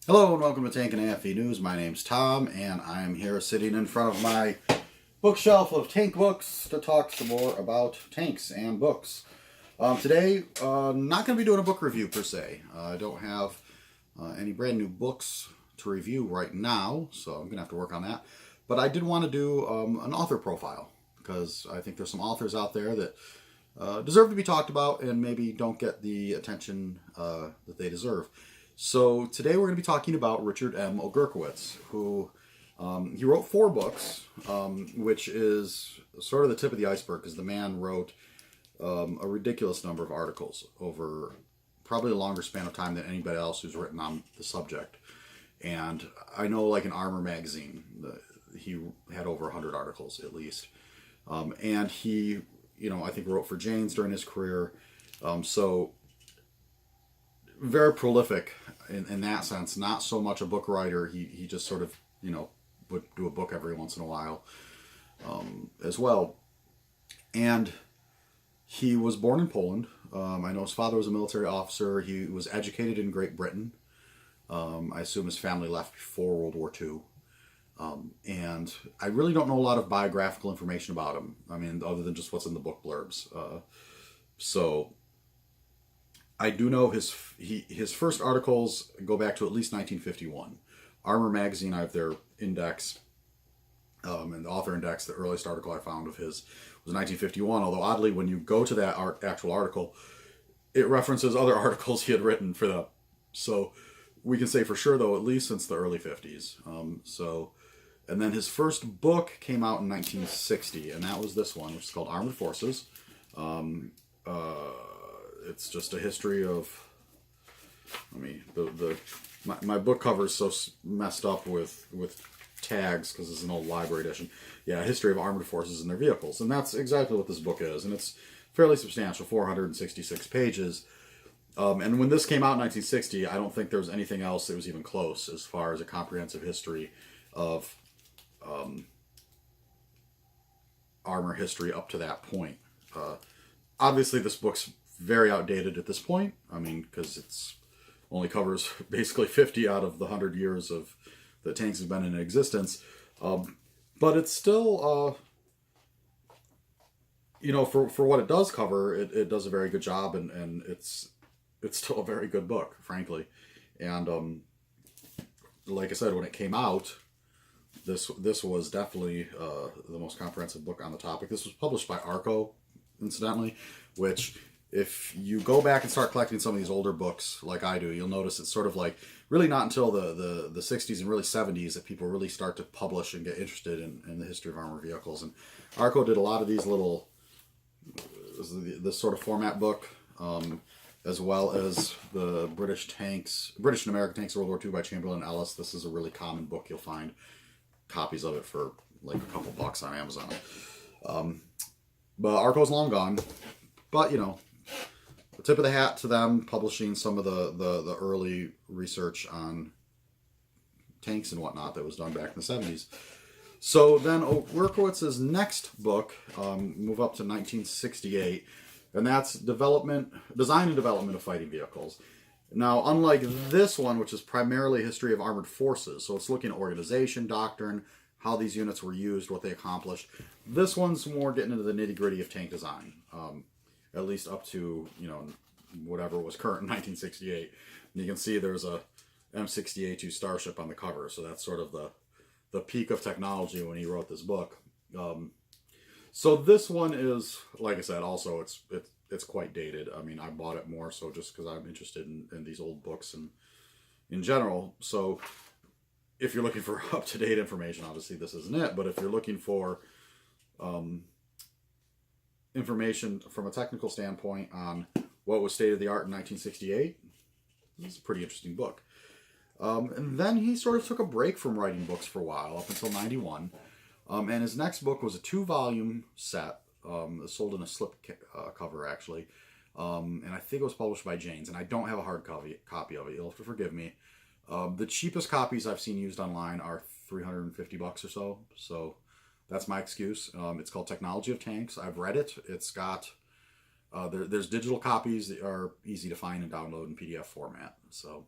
Hello and welcome to Tank and AFE News. My name's Tom and I'm here sitting in front of my bookshelf of tank books to talk some more about tanks and books. Today, not going to be doing a book review per se. I don't have any brand new books to review right now, so I'm going to have to work on that. But I did want to do an author profile because I think there's some authors out there that deserve to be talked about and maybe don't get the attention that they deserve. So today we're going to be talking about Richard M. Ogorkiewicz, who he wrote 4 books, which is sort of the tip of the iceberg, because the man wrote a ridiculous number of articles over probably a longer span of time than anybody else who's written on the subject. And I know, like in Armor magazine, he had over 100 articles at least. And he, I think wrote for Jane's during his career. So very prolific in that sense. Not so much a book writer. He just sort of, would do a book every once in a while as well. And he was born in Poland. I know his father was a military officer. He was educated in Great Britain. I assume his family left before World War II. And I really don't know a lot of biographical information about him. I mean, other than just what's in the book blurbs. So I do know his first articles go back to at least 1951. Armor magazine, I have their index, and the author index. The earliest article I found of his was 1951. Although oddly, when you go to that actual article, it references other articles he had written for them. So we can say for sure, though, at least since the early 50s. And then his first book came out in 1960, and that was this one, which is called Armored Forces. It's just a history of, my book cover is so messed up with tags because it's an old library edition. Yeah, a history of armored forces and their vehicles. And that's exactly what this book is. And it's fairly substantial, 466 pages. And when this came out in 1960, I don't think there was anything else that was even close as far as a comprehensive history of armor history up to that point. Obviously, this book's very outdated at this point. I mean, because it's only covers basically 50 out of the 100 years of the tanks have been in existence. But it's still, for what it does cover, it does a very good job, and it's still a very good book, frankly. And like I said, when it came out, this was definitely the most comprehensive book on the topic. This was published by Arco, incidentally, which, if you go back and start collecting some of these older books like I do, you'll notice it's sort of like really not until the 60s and really 70s that people really start to publish and get interested in the history of armored vehicles. And Arco did a lot of these little, this sort of format book, as well as the British and American Tanks of World War II by Chamberlain Ellis. This is a really common book. You'll find copies of it for like a couple bucks on Amazon. But Arco's long gone. But, the tip of the hat to them publishing some of the early research on tanks and whatnot that was done back in the 70s. So then Ogorkiewicz's next book, move up to 1968, and that's design and development of fighting vehicles. Now, unlike this one, which is primarily a history of armored forces, so it's looking at organization, doctrine, how these units were used, what they accomplished. This one's more getting into the nitty-gritty of tank design. At least up to, whatever was current in 1968. And you can see there's a M60A2 Starship on the cover. So that's sort of the peak of technology when he wrote this book. So this one is, like I said, also it's quite dated. I mean, I bought it more so just because I'm interested in these old books and in general. So if you're looking for up-to-date information, obviously this isn't it. But if you're looking for information from a technical standpoint on what was state-of-the-art in 1968, this is a pretty interesting book. And then he sort of took a break from writing books for a while, up until 91. And his next book was a 2-volume set, sold in a slip cover, actually. And I think it was published by Jane's, and I don't have a hard copy of it. You'll have to forgive me. The cheapest copies I've seen used online are $350 or so. So that's my excuse. It's called Technology of Tanks. I've read it. It's got there's digital copies that are easy to find and download in PDF format. So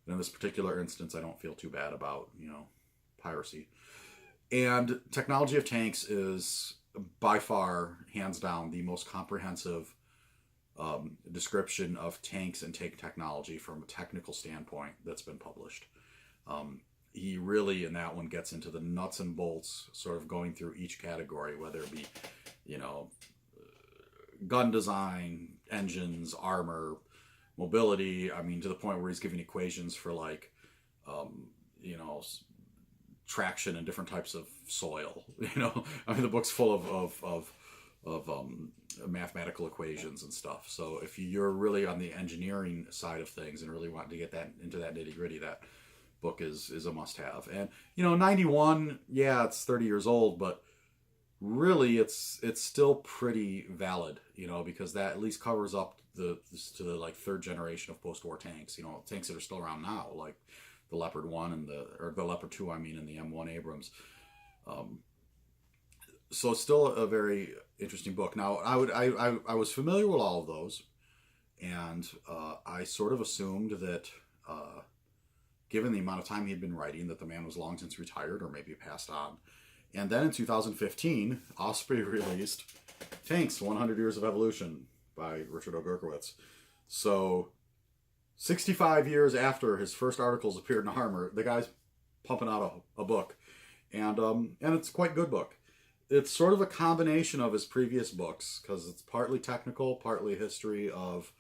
And in this particular instance, I don't feel too bad about, piracy. And Technology of Tanks is by far, hands down, the most comprehensive description of tanks and tank technology from a technical standpoint that's been published. He really, in that one, gets into the nuts and bolts, sort of going through each category, whether it be, gun design, engines, armor, mobility. I mean, to the point where he's giving equations for traction and different types of soil. I mean, the book's full of mathematical equations and stuff. So if you're really on the engineering side of things and really want to get that into that nitty gritty, that book is a must have. And 91, yeah, it's 30 years old, but really it's still pretty valid, because that at least covers up to the third generation of post-war tanks, tanks that are still around now, like the Leopard 1 or the Leopard 2, I mean, and the M1 Abrams. So it's still a very interesting book. Now, I was familiar with all of those, and I sort of assumed that, given the amount of time he'd been writing, that the man was long since retired or maybe passed on. And then in 2015, Osprey released Tanks, 100 Years of Evolution by Richard Ogorkiewicz. So 65 years after his first articles appeared in Armor, the guy's pumping out a book. And it's quite a good book. It's sort of a combination of his previous books, because it's partly technical, partly history of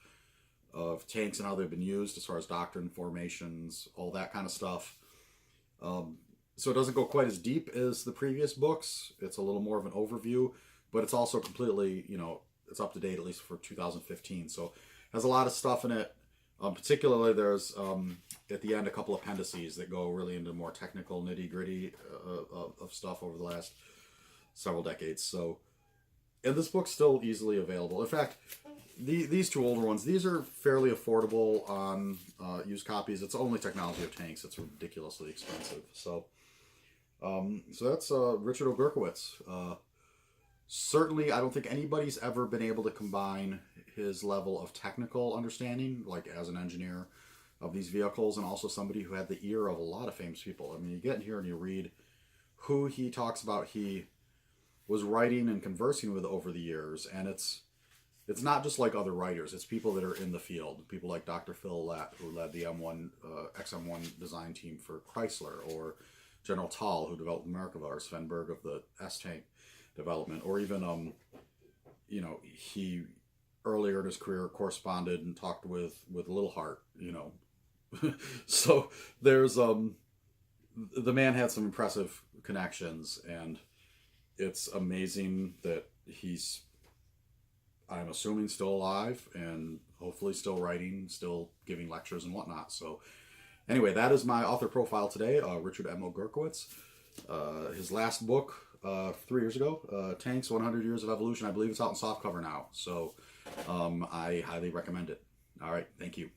tanks and how they've been used as far as doctrine, formations, all that kind of stuff. So it doesn't go quite as deep as the previous books. It's a little more of an overview, but it's also completely, it's up to date, at least for 2015. So it has a lot of stuff in it. Particularly, there's, at the end, a couple appendices that go really into more technical nitty-gritty of stuff over the last several decades. So, and this book's still easily available. In fact, these two older ones, these are fairly affordable on used copies. It's only Technology of Tanks. It's ridiculously expensive. So that's Richard Ogorkiewicz. Certainly, I don't think anybody's ever been able to combine his level of technical understanding, like as an engineer of these vehicles, and also somebody who had the ear of a lot of famous people. I mean, you get in here and you read who he talks about he was writing and conversing with over the years, and it's not just like other writers. It's people that are in the field. People like Dr. Phil Lett, who led the XM1 design team for Chrysler, or General Tall, who developed the Merkava, or Sven Berg of the S-Tank development, or even, he earlier in his career corresponded and talked with Little Heart, So there's, the man had some impressive connections, and it's amazing that he's, I'm assuming, still alive and hopefully still writing, still giving lectures and whatnot. So anyway, that is my author profile today, Richard M. Ogorkiewicz. His last book, 3 years ago, Tanks, 100 Years of Evolution. I believe it's out in softcover now. So I highly recommend it. All right. Thank you.